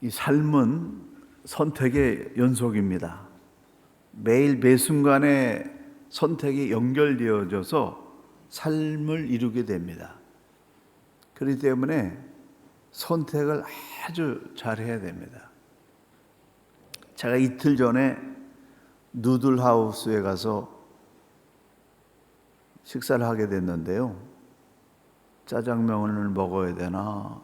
이 삶은 선택의 연속입니다. 매일 매 순간에 선택이 연결되어져서 삶을 이루게 됩니다. 그렇기 때문에 선택을 아주 잘해야 됩니다. 제가 이틀 전에 누들하우스에 가서 식사를 하게 됐는데요. 짜장면을 먹어야 되나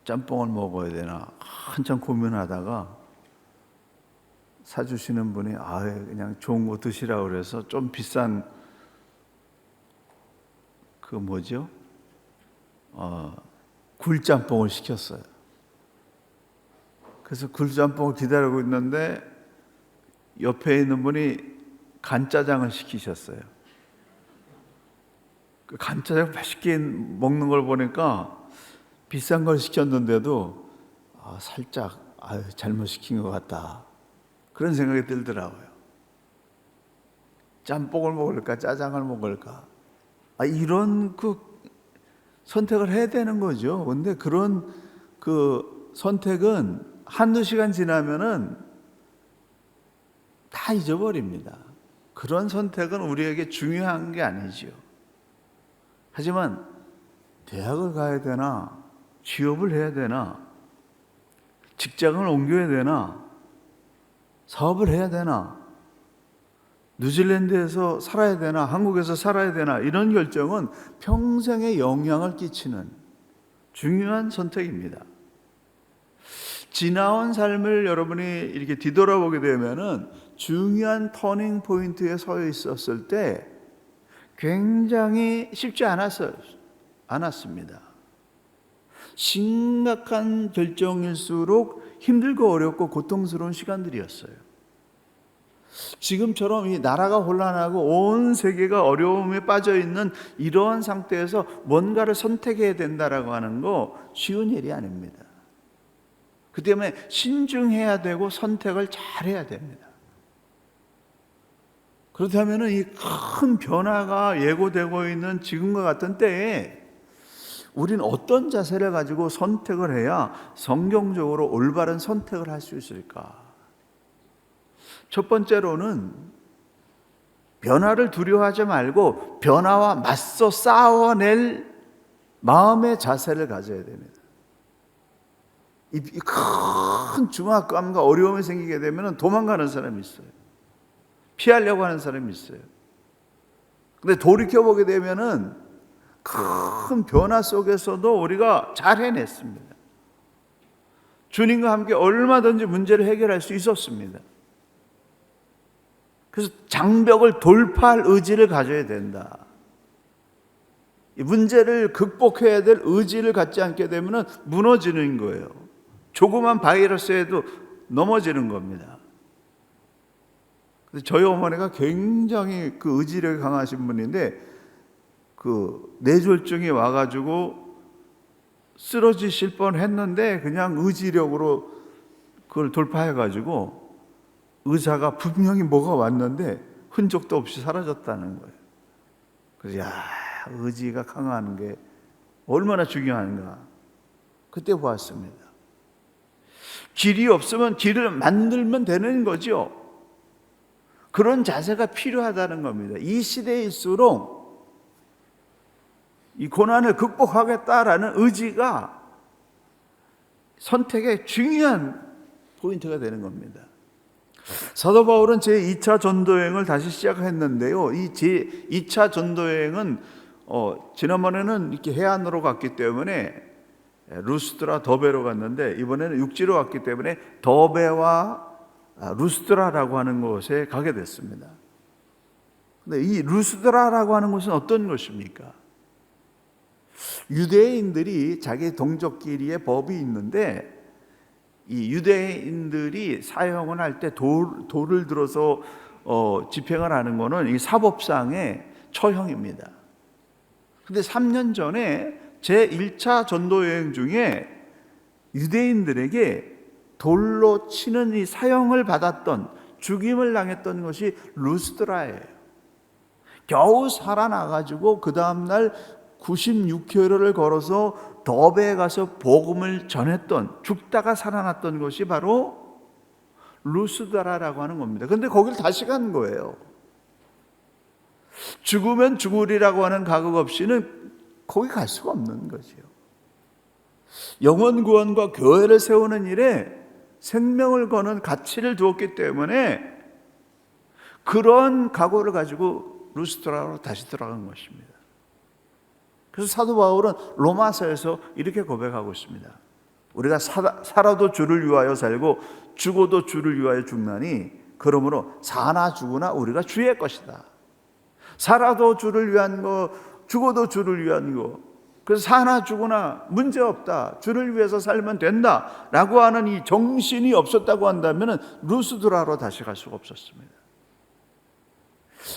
짬뽕을 먹어야 되나 한참 고민하다가 사주시는 분이 그냥 좋은 거 드시라고 그래서 좀 비싼 굴짬뽕을 시켰어요. 그래서 굴짬뽕을 기다리고 있는데 옆에 있는 분이 간짜장을 시키셨어요. 그 간짜장 맛있게 먹는 걸 보니까 비싼 걸 시켰는데도 살짝 잘못 시킨 것 같다, 그런 생각이 들더라고요. 짬뽕을 먹을까 짜장을 먹을까, 이런 선택을 해야 되는 거죠. 근데 그런 선택은 한두 시간 지나면은 다 잊어버립니다. 그런 선택은 우리에게 중요한 게 아니지요. 하지만 대학을 가야 되나, 취업을 해야 되나, 직장을 옮겨야 되나, 사업을 해야 되나, 뉴질랜드에서 살아야 되나, 한국에서 살아야 되나, 이런 결정은 평생에 영향을 끼치는 중요한 선택입니다. 지나온 삶을 여러분이 이렇게 뒤돌아보게 되면은 중요한 터닝 포인트에 서 있었을 때 굉장히 쉽지 않았습니다. 심각한 결정일수록 힘들고 어렵고 고통스러운 시간들이었어요. 지금처럼 이 나라가 혼란하고 온 세계가 어려움에 빠져 있는 이러한 상태에서 뭔가를 선택해야 된다라고 하는 거 쉬운 일이 아닙니다. 그 때문에 신중해야 되고 선택을 잘해야 됩니다. 그렇다면 이 큰 변화가 예고되고 있는 지금과 같은 때에 우리는 어떤 자세를 가지고 선택을 해야 성경적으로 올바른 선택을 할 수 있을까? 첫 번째로는 변화를 두려워하지 말고 변화와 맞서 싸워낼 마음의 자세를 가져야 됩니다. 이 큰 중압감과 어려움이 생기게 되면 도망가는 사람이 있어요. 피하려고 하는 사람이 있어요. 근데 돌이켜보게 되면은 큰 변화 속에서도 우리가 잘 해냈습니다. 주님과 함께 얼마든지 문제를 해결할 수 있었습니다. 그래서 장벽을 돌파할 의지를 가져야 된다. 이 문제를 극복해야 될 의지를 갖지 않게 되면 무너지는 거예요. 조그만 바이러스에도 넘어지는 겁니다. 저희 어머니가 굉장히 의지력이 강하신 분인데 뇌졸중이 와가지고 쓰러지실 뻔했는데 그냥 의지력으로 그걸 돌파해가지고 의사가 분명히 뭐가 왔는데 흔적도 없이 사라졌다는 거예요. 그래서 의지가 강한 게 얼마나 중요한가 그때 보았습니다. 길이 없으면 길을 만들면 되는 거죠. 그런 자세가 필요하다는 겁니다. 이 시대일수록 이 고난을 극복하겠다라는 의지가 선택의 중요한 포인트가 되는 겁니다. 사도 바울은 제2차 전도여행을 다시 시작했는데요. 이 제2차 전도여행은 지난번에는 이렇게 해안으로 갔기 때문에 루스드라, 더베로 갔는데 이번에는 육지로 갔기 때문에 더베와 루스드라라고 하는 곳에 가게 됐습니다. 근데 이 루스드라라고 하는 곳은 어떤 곳입니까? 유대인들이 자기 동족끼리의 법이 있는데 이 유대인들이 사형을 할 때 돌을 들어서 집행을 하는 것은 이 사법상의 처형입니다. 근데 3년 전에 제1차 전도 여행 중에 유대인들에게 돌로 치는 이 사형을 받았던, 죽임을 당했던 것이 루스드라예요. 겨우 살아나가지고 그 다음날 96km를 걸어서 더베에 가서 복음을 전했던, 죽다가 살아났던 곳이 바로 루스드라라고 하는 겁니다. 그런데 거길 다시 간 거예요. 죽으면 죽으리라고 하는 각오 없이는 거기 갈 수가 없는 거지요. 영혼 구원과 교회를 세우는 일에 생명을 거는 가치를 두었기 때문에 그런 각오를 가지고 루스드라로 다시 들어간 것입니다. 그래서 사도 바울은 로마서에서 이렇게 고백하고 있습니다. 우리가 살아도 주를 위하여 살고 죽어도 주를 위하여 죽나니 그러므로 사나 죽으나 우리가 주의 것이다. 살아도 주를 위한 거, 죽어도 주를 위한 거. 그래서 사나 죽으나 문제없다. 주를 위해서 살면 된다. 라고 하는 이 정신이 없었다고 한다면 루스드라로 다시 갈 수가 없었습니다.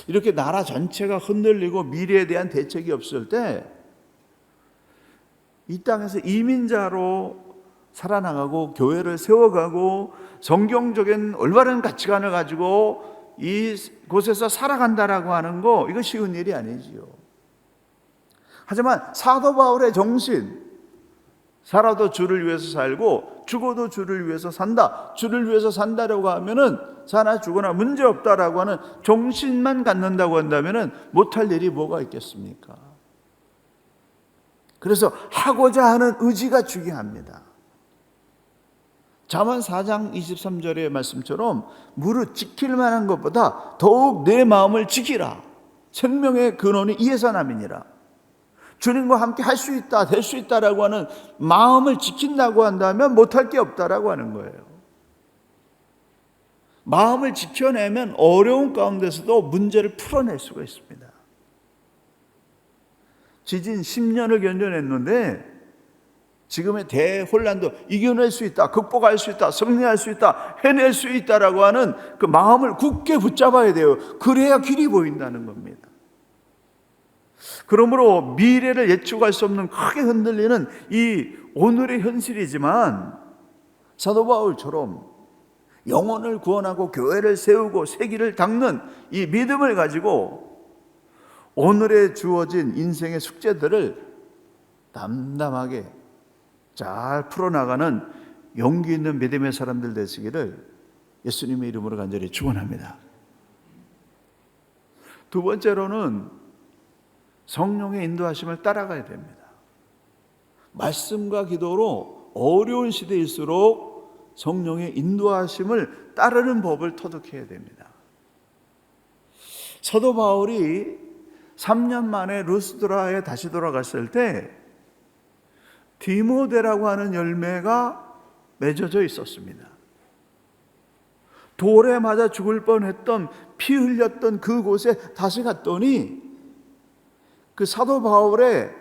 이렇게 나라 전체가 흔들리고 미래에 대한 대책이 없을 때 이 땅에서 이민자로 살아나가고 교회를 세워가고 성경적인 올바른 가치관을 가지고 이곳에서 살아간다라고 하는 거, 이거 쉬운 일이 아니지요. 하지만 사도 바울의 정신, 살아도 주를 위해서 살고 죽어도 주를 위해서 산다, 주를 위해서 산다라고 하면은 사나 죽으나 문제없다라고 하는 정신만 갖는다고 한다면은 못할 일이 뭐가 있겠습니까? 그래서 하고자 하는 의지가 중요합니다. 잠언 4장 23절의 말씀처럼 무릇 지킬 만한 것보다 더욱 내 마음을 지키라. 생명의 근원이 이에서 남이니라. 주님과 함께 할 수 있다, 될 수 있다라고 하는 마음을 지킨다고 한다면 못할 게 없다라고 하는 거예요. 마음을 지켜내면 어려운 가운데서도 문제를 풀어낼 수가 있습니다. 지진 10년을 견뎌냈는데 지금의 대혼란도 이겨낼 수 있다, 극복할 수 있다, 승리할 수 있다, 해낼 수 있다라고 하는 그 마음을 굳게 붙잡아야 돼요. 그래야 길이 보인다는 겁니다. 그러므로 미래를 예측할 수 없는 크게 흔들리는 이 오늘의 현실이지만 사도 바울처럼 영혼을 구원하고 교회를 세우고 세기를 닦는 이 믿음을 가지고 오늘에 주어진 인생의 숙제들을 담담하게 잘 풀어나가는 용기 있는 믿음의 사람들 되시기를 예수님의 이름으로 간절히 축원합니다. 두 번째로는 성령의 인도하심을 따라가야 됩니다. 말씀과 기도로 어려운 시대일수록 성령의 인도하심을 따르는 법을 터득해야 됩니다. 사도 바울이 3년 만에 루스드라에 다시 돌아갔을 때 디모데라고 하는 열매가 맺어져 있었습니다. 돌에 맞아 죽을 뻔했던, 피 흘렸던 그곳에 다시 갔더니 그 사도 바울의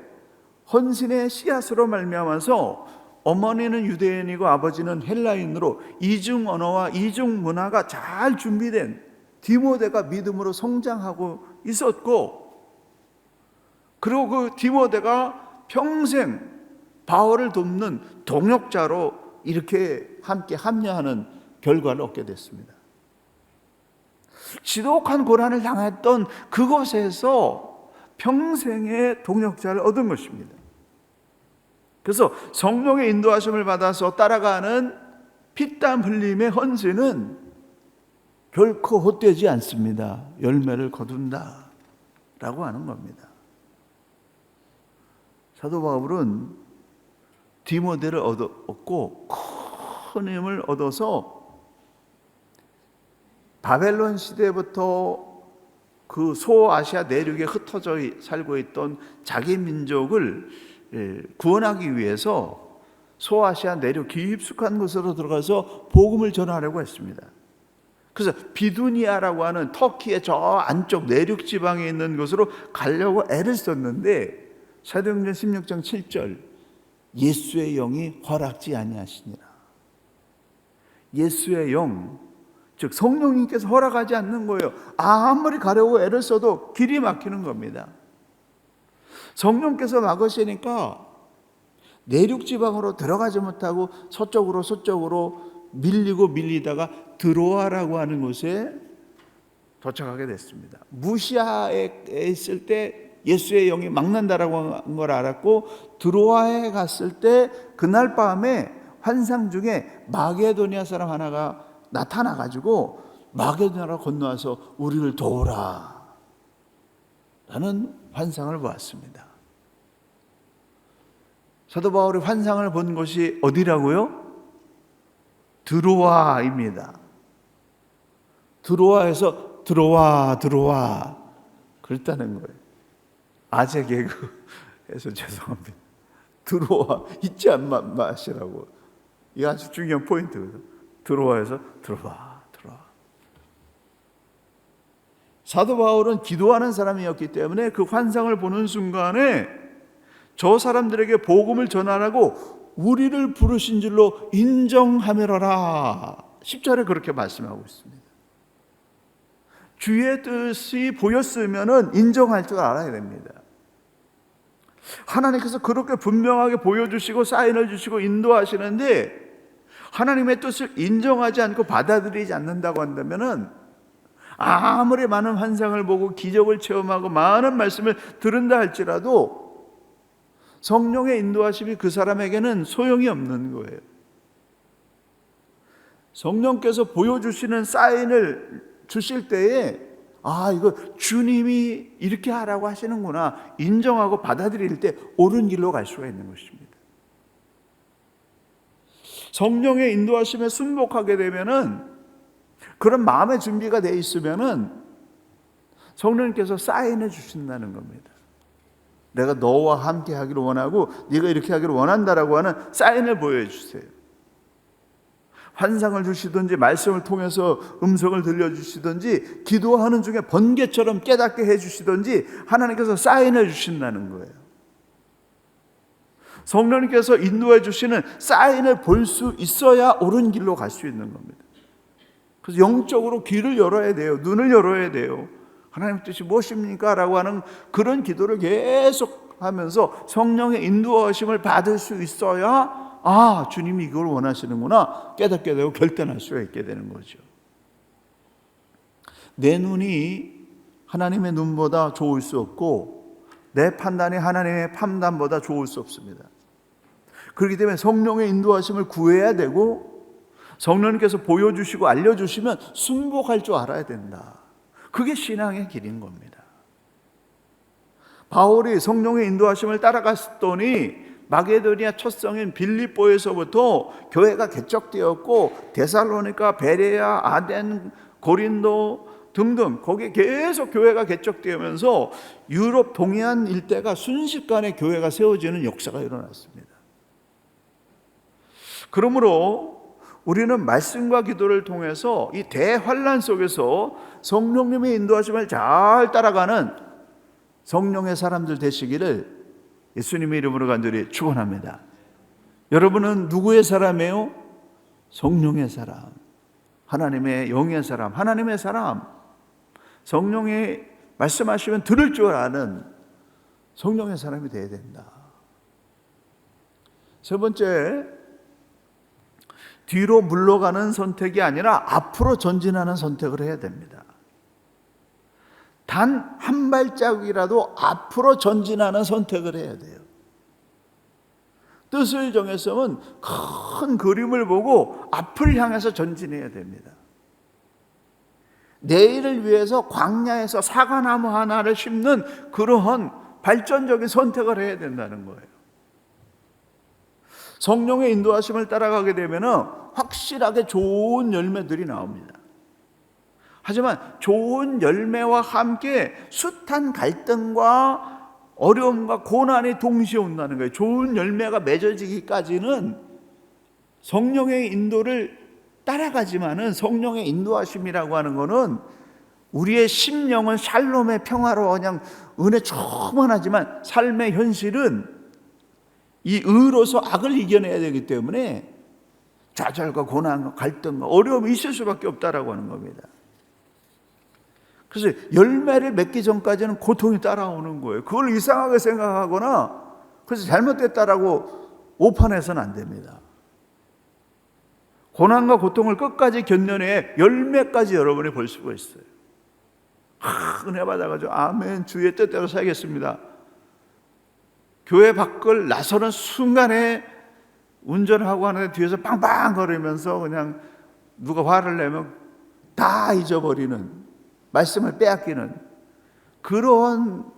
헌신의 씨앗으로 말미암아서 어머니는 유대인이고 아버지는 헬라인으로 이중 언어와 이중 문화가 잘 준비된 디모데가 믿음으로 성장하고 있었고, 그리고 그 디모데가 평생 바울을 돕는 동역자로 이렇게 함께 합류하는 결과를 얻게 됐습니다. 지독한 고난을 당했던 그곳에서 평생의 동역자를 얻은 것입니다. 그래서 성령의 인도하심을 받아서 따라가는 피땀 흘림의 헌신은 결코 헛되지 않습니다. 열매를 거둔다라고 하는 겁니다. 사도 바울은 디모데를 얻고 큰 힘을 얻어서 바벨론 시대부터 그 소아시아 내륙에 흩어져 살고 있던 자기 민족을 구원하기 위해서 소아시아 내륙 깊숙한 곳으로 들어가서 복음을 전하려고 했습니다. 그래서 비두니아라고 하는 터키의 저 안쪽 내륙 지방에 있는 곳으로 가려고 애를 썼는데 사도행전 16장 7절 예수의 영이 허락지 아니하시니라. 예수의 영, 즉 성령님께서 허락하지 않는 거예요. 아무리 가려고 애를 써도 길이 막히는 겁니다. 성령께서 막으시니까 내륙 지방으로 들어가지 못하고 서쪽으로 밀리다가 드로아라고 하는 곳에 도착하게 됐습니다. 무시아에 있을 때 예수의 영이 막 난다라고 한 걸 알았고, 드로아에 갔을 때 그날 밤에 환상 중에 마게도니아 사람 하나가 나타나가지고 마게도니아로 건너와서 우리를 도우라 라는 환상을 보았습니다. 사도 바울이 환상을 본 곳이 어디라고요? 드로아입니다. 드로아에서 들어와 그랬다는 거예요. 아재 개그해서 죄송합니다. 들어와, 잊지 마시라고. 이게 아주 중요한 포인트거든요. 드로아에서 들어와. 사도 바울은 기도하는 사람이었기 때문에 그 환상을 보는 순간에 저 사람들에게 복음을 전하라고 우리를 부르신 줄로 인정하매라. 10절에 그렇게 말씀하고 있습니다. 주의 뜻이 보였으면 인정할 줄 알아야 됩니다. 하나님께서 그렇게 분명하게 보여주시고 사인을 주시고 인도하시는데 하나님의 뜻을 인정하지 않고 받아들이지 않는다고 한다면 아무리 많은 환상을 보고 기적을 체험하고 많은 말씀을 들은다 할지라도 성령의 인도하심이 그 사람에게는 소용이 없는 거예요. 성령께서 보여주시는 사인을 주실 때에 이거 주님이 이렇게 하라고 하시는구나 인정하고 받아들일 때 옳은 길로 갈 수가 있는 것입니다. 성령의 인도하심에 순복하게 되면은, 그런 마음의 준비가 돼 있으면은 성령님께서 사인해 주신다는 겁니다. 내가 너와 함께 하기를 원하고 네가 이렇게 하기를 원한다라고 하는 사인을 보여주세요. 환상을 주시든지 말씀을 통해서 음성을 들려주시든지 기도하는 중에 번개처럼 깨닫게 해주시든지 하나님께서 사인해 주신다는 거예요. 성령님께서 인도해 주시는 사인을 볼 수 있어야 옳은 길로 갈 수 있는 겁니다. 그래서 영적으로 귀를 열어야 돼요. 눈을 열어야 돼요. 하나님 뜻이 무엇입니까? 라고 하는 그런 기도를 계속 하면서 성령의 인도하심을 받을 수 있어야 주님이 이걸 원하시는구나 깨닫게 되고 결단할 수가 있게 되는 거죠. 내 눈이 하나님의 눈보다 좋을 수 없고 내 판단이 하나님의 판단보다 좋을 수 없습니다. 그렇기 때문에 성령의 인도하심을 구해야 되고 성령님께서 보여주시고 알려주시면 순복할 줄 알아야 된다. 그게 신앙의 길인 겁니다. 바울이 성령의 인도하심을 따라갔더니 마게도니아 첫 성인 빌립보에서부터 교회가 개척되었고 데살로니가, 베레아, 아덴, 고린도 등등 거기에 계속 교회가 개척되면서 유럽 동해안 일대가 순식간에 교회가 세워지는 역사가 일어났습니다. 그러므로 우리는 말씀과 기도를 통해서 이 대환란 속에서 성령님의 인도하심을 잘 따라가는 성령의 사람들 되시기를 예수님의 이름으로 간절히 축원합니다. 여러분은 누구의 사람이에요? 성령의 사람, 하나님의 영의 사람, 하나님의 사람. 성령이 말씀하시면 들을 줄 아는 성령의 사람이 되어야 된다. 세 번째, 뒤로 물러가는 선택이 아니라 앞으로 전진하는 선택을 해야 됩니다. 단 한 발자국이라도 앞으로 전진하는 선택을 해야 돼요. 뜻을 정했으면 큰 그림을 보고 앞을 향해서 전진해야 됩니다. 내일을 위해서 광야에서 사과나무 하나를 심는 그러한 발전적인 선택을 해야 된다는 거예요. 성령의 인도하심을 따라가게 되면 확실하게 좋은 열매들이 나옵니다. 하지만 좋은 열매와 함께 숱한 갈등과 어려움과 고난이 동시에 온다는 거예요. 좋은 열매가 맺어지기까지는 성령의 인도를 따라가지만은 성령의 인도하심이라고 하는 것은 우리의 심령은 샬롬의 평화로 그냥 은혜 충만하지만 삶의 현실은 이 의로서 악을 이겨내야 되기 때문에 좌절과 고난과 갈등과 어려움이 있을 수밖에 없다라고 하는 겁니다. 그래서 열매를 맺기 전까지는 고통이 따라오는 거예요. 그걸 이상하게 생각하거나 그래서 잘못됐다라고 오판해서는 안 됩니다. 고난과 고통을 끝까지 견뎌내 열매까지 여러분이 볼 수가 있어요. 은혜 받아가지고 아멘 주의 뜻대로 살겠습니다. 교회 밖을 나서는 순간에 운전하고 하는데 뒤에서 빵빵 거리면서 그냥 누가 화를 내면 다 잊어버리는, 말씀을 빼앗기는 그런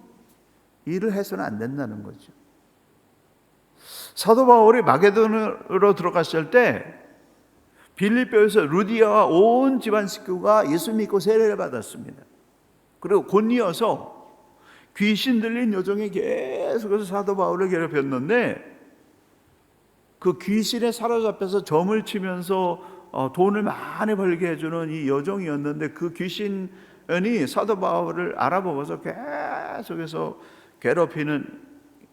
일을 해서는 안 된다는 거죠. 사도 바울이 마게도냐로 들어갔을 때 빌립보에서 루디아와 온 집안 식구가 예수 믿고 세례를 받았습니다. 그리고 곧 이어서 귀신 들린 여종이 계속해서 사도 바울을 괴롭혔는데 그 귀신에 사로잡혀서 점을 치면서 돈을 많이 벌게 해주는 이 여종이었는데 그 귀신이 사도 바울을 알아보고서 계속해서 괴롭히는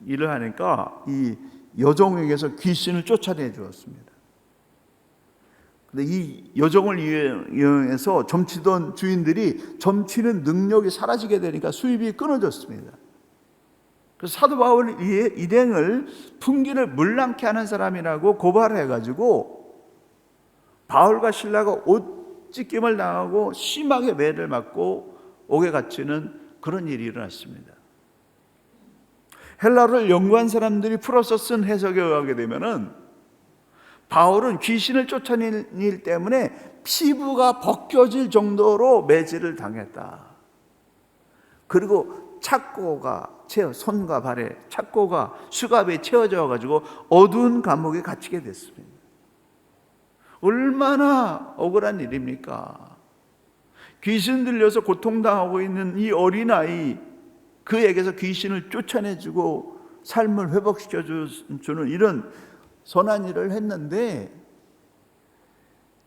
일을 하니까 이 여종에게서 귀신을 쫓아내 주었습니다. 근데 이 여종을 이용해서 점치던 주인들이 점치는 능력이 사라지게 되니까 수입이 끊어졌습니다. 그래서 사도 바울이 일행을 풍기를 물랑케 하는 사람이라고 고발을 해가지고 바울과 실라가 옷 찢김을 당하고 심하게 매를 맞고 옥에 갇히는 그런 일이 일어났습니다. 헬라어를 연구한 사람들이 풀어서 쓴 해석에 의하게 되면은 바울은 귀신을 쫓아낸 일 때문에 피부가 벗겨질 정도로 매질을 당했다. 그리고 손과 발에 착고가 수갑에 채워져 가지고 어두운 감옥에 갇히게 됐습니다. 얼마나 억울한 일입니까? 귀신 들려서 고통당하고 있는 이 어린아이, 그에게서 귀신을 쫓아내주고 삶을 회복시켜주는 이런 선한 일을 했는데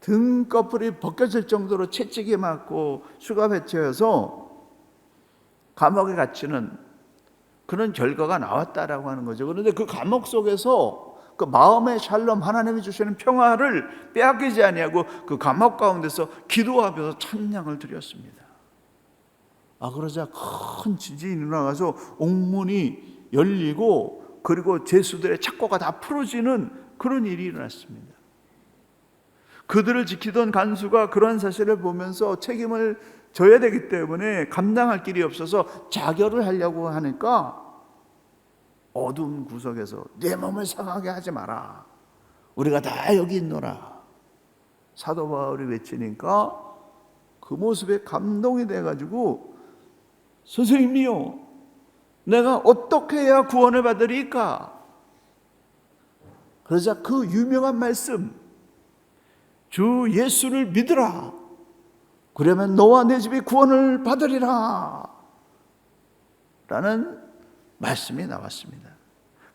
등꺼풀이 벗겨질 정도로 채찍이 맞고 수갑에 채워서 감옥에 갇히는 그런 결과가 나왔다라고 하는 거죠. 그런데 그 감옥 속에서 그 마음의 샬롬, 하나님이 주시는 평화를 빼앗기지 아니하고 그 감옥 가운데서 기도하면서 찬양을 드렸습니다. 그러자 큰 지진이 일어나서 옥문이 열리고 그리고 죄수들의 착고가 다 풀어지는 그런 일이 일어났습니다. 그들을 지키던 간수가 그런 사실을 보면서 책임을 져야 되기 때문에 감당할 길이 없어서 자결을 하려고 하니까 어두운 구석에서 내 몸을 상하게 하지 마라, 우리가 다 여기 있노라 사도 바울이 외치니까 그 모습에 감동이 돼가지고 선생님이요, 내가 어떻게 해야 구원을 받으리까? 그러자 그 유명한 말씀, 주 예수를 믿으라, 그러면 너와 내 집이 구원을 받으리라 라는 말씀이 나왔습니다.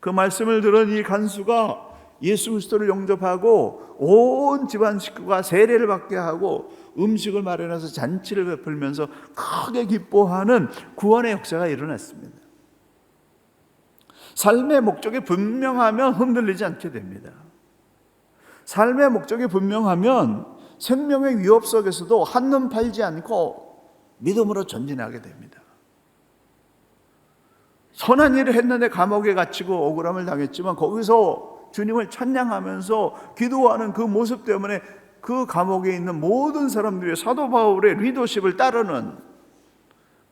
그 말씀을 들은 이 간수가 예수 그리스도를 영접하고 온 집안 식구가 세례를 받게 하고 음식을 마련해서 잔치를 베풀면서 크게 기뻐하는 구원의 역사가 일어났습니다. 삶의 목적이 분명하면 흔들리지 않게 됩니다. 삶의 목적이 분명하면 생명의 위협 속에서도 한눈 팔지 않고 믿음으로 전진하게 됩니다. 선한 일을 했는데 감옥에 갇히고 억울함을 당했지만 거기서 주님을 찬양하면서 기도하는 그 모습 때문에 그 감옥에 있는 모든 사람들이 사도 바울의 리더십을 따르는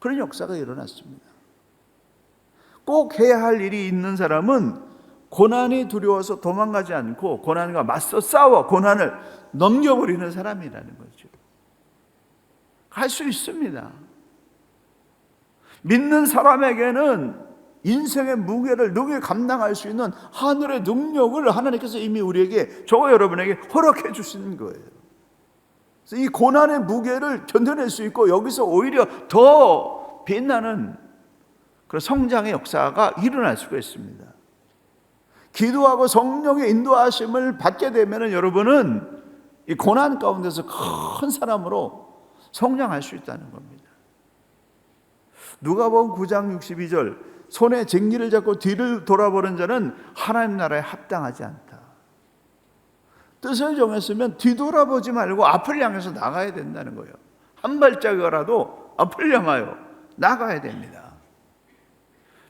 그런 역사가 일어났습니다. 꼭 해야 할 일이 있는 사람은 고난이 두려워서 도망가지 않고 고난과 맞서 싸워 고난을 넘겨버리는 사람이라는 거죠. 할 수 있습니다. 믿는 사람에게는 인생의 무게를 능히 감당할 수 있는 하늘의 능력을 하나님께서 이미 우리에게, 저와 여러분에게 허락해 주시는 거예요. 그래서 이 고난의 무게를 견뎌낼 수 있고 여기서 오히려 더 빛나는 그런 성장의 역사가 일어날 수가 있습니다. 기도하고 성령의 인도하심을 받게 되면 여러분은 이 고난 가운데서 큰 사람으로 성장할 수 있다는 겁니다. 누가복음 9장 62절, 손에 쟁기를 잡고 뒤를 돌아보는 자는 하나님 나라에 합당하지 않다. 뜻을 정했으면 뒤돌아보지 말고 앞을 향해서 나가야 된다는 거예요. 한 발짝이라도 앞을 향하여 나가야 됩니다.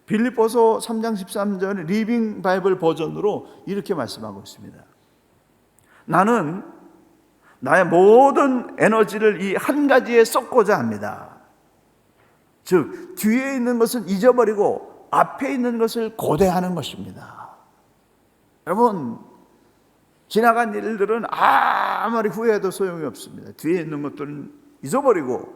빌립보서 3장 13절 리빙 바이블 버전으로 이렇게 말씀하고 있습니다. 나는 나의 모든 에너지를 이 한 가지에 쏟고자 합니다. 즉 뒤에 있는 것은 잊어버리고 앞에 있는 것을 고대하는 것입니다. 여러분, 지나간 일들은 아무리 후회해도 소용이 없습니다. 뒤에 있는 것들은 잊어버리고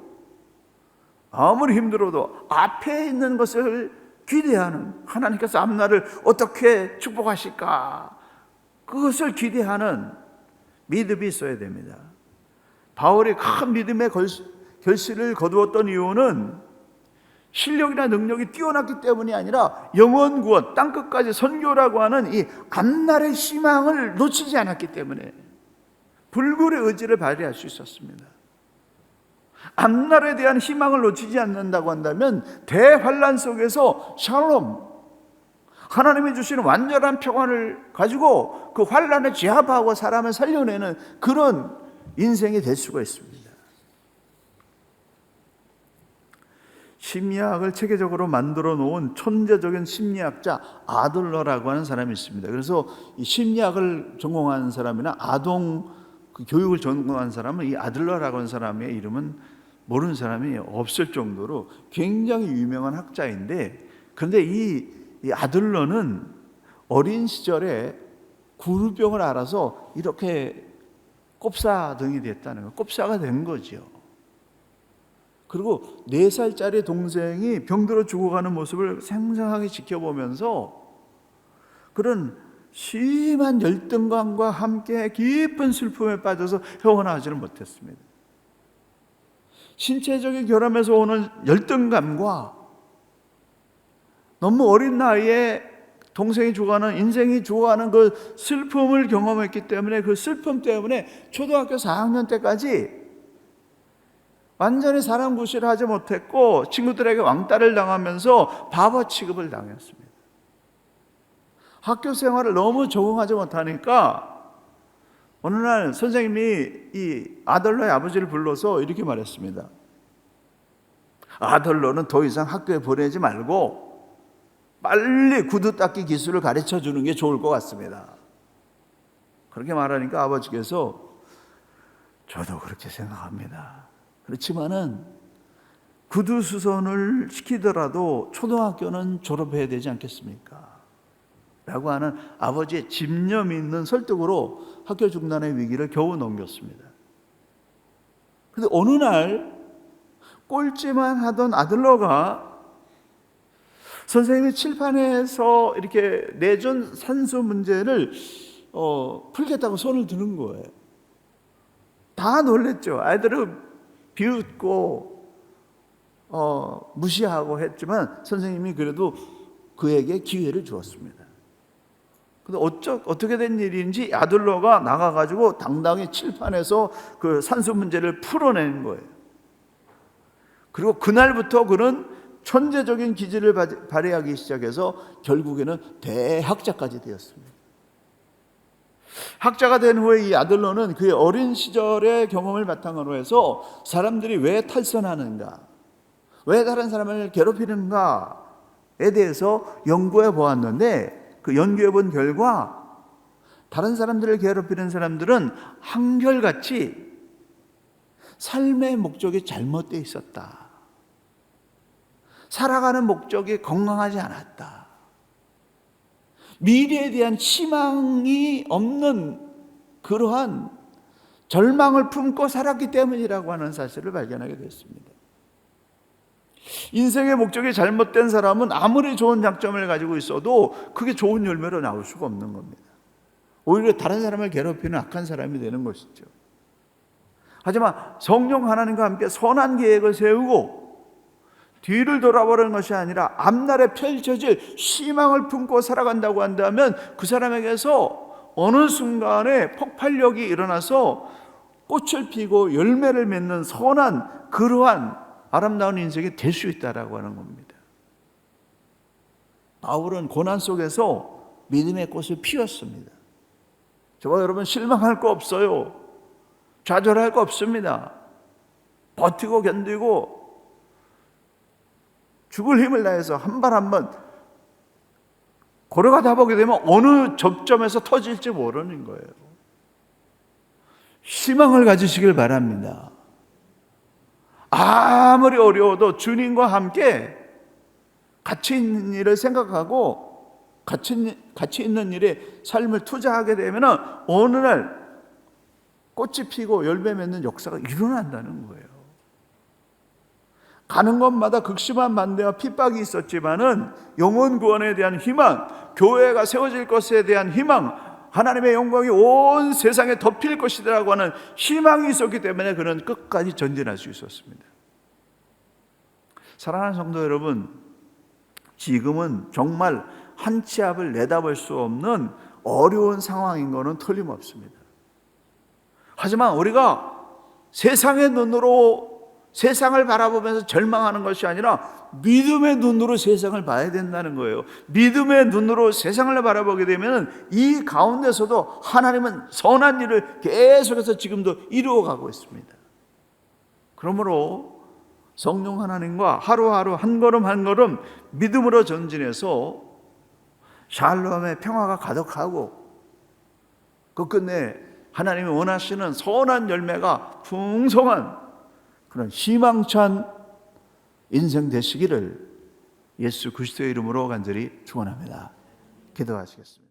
아무리 힘들어도 앞에 있는 것을 기대하는, 하나님께서 앞날을 어떻게 축복하실까, 그것을 기대하는 믿음이 있어야 됩니다. 바울이 큰 믿음의 결실을 거두었던 이유는 실력이나 능력이 뛰어났기 때문이 아니라 영원 구원, 땅끝까지 선교라고 하는 이 앞날의 희망을 놓치지 않았기 때문에 불굴의 의지를 발휘할 수 있었습니다. 앞날에 대한 희망을 놓치지 않는다고 한다면 대환란 속에서 샬롬, 하나님이 주시는 완전한 평안을 가지고 그 환란을 제압하고 사람을 살려내는 그런 인생이 될 수가 있습니다. 심리학을 체계적으로 만들어 놓은 천재적인 심리학자 아들러라고 하는 사람이 있습니다. 그래서 이 심리학을 전공한 사람이나 아동 교육을 전공한 사람은 이 아들러라고 하는 사람의 이름은 모르는 사람이 없을 정도로 굉장히 유명한 학자인데, 그런데 이 아들러는 어린 시절에 구루병을 앓아서 이렇게 꼽사등이 됐다는 거예요. 꼽사가 된 거죠. 그리고 4살짜리 동생이 병들어 죽어가는 모습을 생생하게 지켜보면서 그런 심한 열등감과 함께 깊은 슬픔에 빠져서 헤어나오지는 못했습니다. 신체적인 결함에서 오는 열등감과 너무 어린 나이에 동생이 죽어가는, 인생이 죽어가는 그 슬픔을 경험했기 때문에 그 슬픔 때문에 초등학교 4학년 때까지 완전히 사람 구실을 하지 못했고 친구들에게 왕따를 당하면서 바보 취급을 당했습니다. 학교 생활을 너무 적응하지 못하니까 어느 날 선생님이 이 아들러의 아버지를 불러서 이렇게 말했습니다. 아들러는 더 이상 학교에 보내지 말고 빨리 구두 닦기 기술을 가르쳐 주는 게 좋을 것 같습니다. 그렇게 말하니까 아버지께서 저도 그렇게 생각합니다. 그렇지만은 구두 수선을 시키더라도 초등학교는 졸업해야 되지 않겠습니까? 라고 하는 아버지의 집념이 있는 설득으로 학교 중단의 위기를 겨우 넘겼습니다. 그런데 어느 날 꼴찌만 하던 아들러가 선생님이 칠판에서 이렇게 내준 산수 문제를 풀겠다고 손을 드는 거예요. 다 놀랬죠. 아이들은 비웃고 무시하고 했지만 선생님이 그래도 그에게 기회를 주었습니다. 근데 어떻게 된 일인지 아들러가 나가가지고 당당히 칠판에서 그 산수 문제를 풀어낸 거예요. 그리고 그날부터 그는 천재적인 기질을 발휘하기 시작해서 결국에는 대학자까지 되었습니다. 학자가 된 후에 이 아들러는 그의 어린 시절의 경험을 바탕으로 해서 사람들이 왜 탈선하는가, 왜 다른 사람을 괴롭히는가에 대해서 연구해 보았는데, 그 연구해 본 결과 다른 사람들을 괴롭히는 사람들은 한결같이 삶의 목적이 잘못되어 있었다. 살아가는 목적이 건강하지 않았다. 미래에 대한 희망이 없는 그러한 절망을 품고 살았기 때문이라고 하는 사실을 발견하게 됐습니다. 인생의 목적이 잘못된 사람은 아무리 좋은 장점을 가지고 있어도 그게 좋은 열매로 나올 수가 없는 겁니다. 오히려 다른 사람을 괴롭히는 악한 사람이 되는 것이죠. 하지만 성령 하나님과 함께 선한 계획을 세우고 뒤를 돌아보는 것이 아니라 앞날에 펼쳐질 희망을 품고 살아간다고 한다면 그 사람에게서 어느 순간에 폭발력이 일어나서 꽃을 피고 열매를 맺는 선한 그러한 아름다운 인생이 될 수 있다라고 하는 겁니다. 바울은 고난 속에서 믿음의 꽃을 피웠습니다. 저와 여러분 실망할 거 없어요. 좌절할 거 없습니다. 버티고 견디고 죽을 힘을 다해서 한 발 한 번 걸어가다 보게 되면 어느 접점에서 터질지 모르는 거예요. 희망을 가지시길 바랍니다. 아무리 어려워도 주님과 함께 가치 있는 일을 생각하고 가치 있는 일에 삶을 투자하게 되면 어느 날 꽃이 피고 열매 맺는 역사가 일어난다는 거예요. 가는 곳마다 극심한 반대와 핍박이 있었지만은 영혼 구원에 대한 희망, 교회가 세워질 것에 대한 희망, 하나님의 영광이 온 세상에 덮일 것이라고 하는 희망이 있었기 때문에 그는 끝까지 전진할 수 있었습니다. 사랑하는 성도 여러분, 지금은 정말 한 치 앞을 내다볼 수 없는 어려운 상황인 것은 틀림없습니다. 하지만 우리가 세상의 눈으로 세상을 바라보면서 절망하는 것이 아니라 믿음의 눈으로 세상을 봐야 된다는 거예요. 믿음의 눈으로 세상을 바라보게 되면 이 가운데서도 하나님은 선한 일을 계속해서 지금도 이루어가고 있습니다. 그러므로 성령 하나님과 하루하루 한 걸음 한 걸음 믿음으로 전진해서 샬롬의 평화가 가득하고 그 끝내 하나님이 원하시는 선한 열매가 풍성한 그런 희망찬 인생 되시기를 예수 그리스도의 이름으로 간절히 축원합니다. 기도하시겠습니다.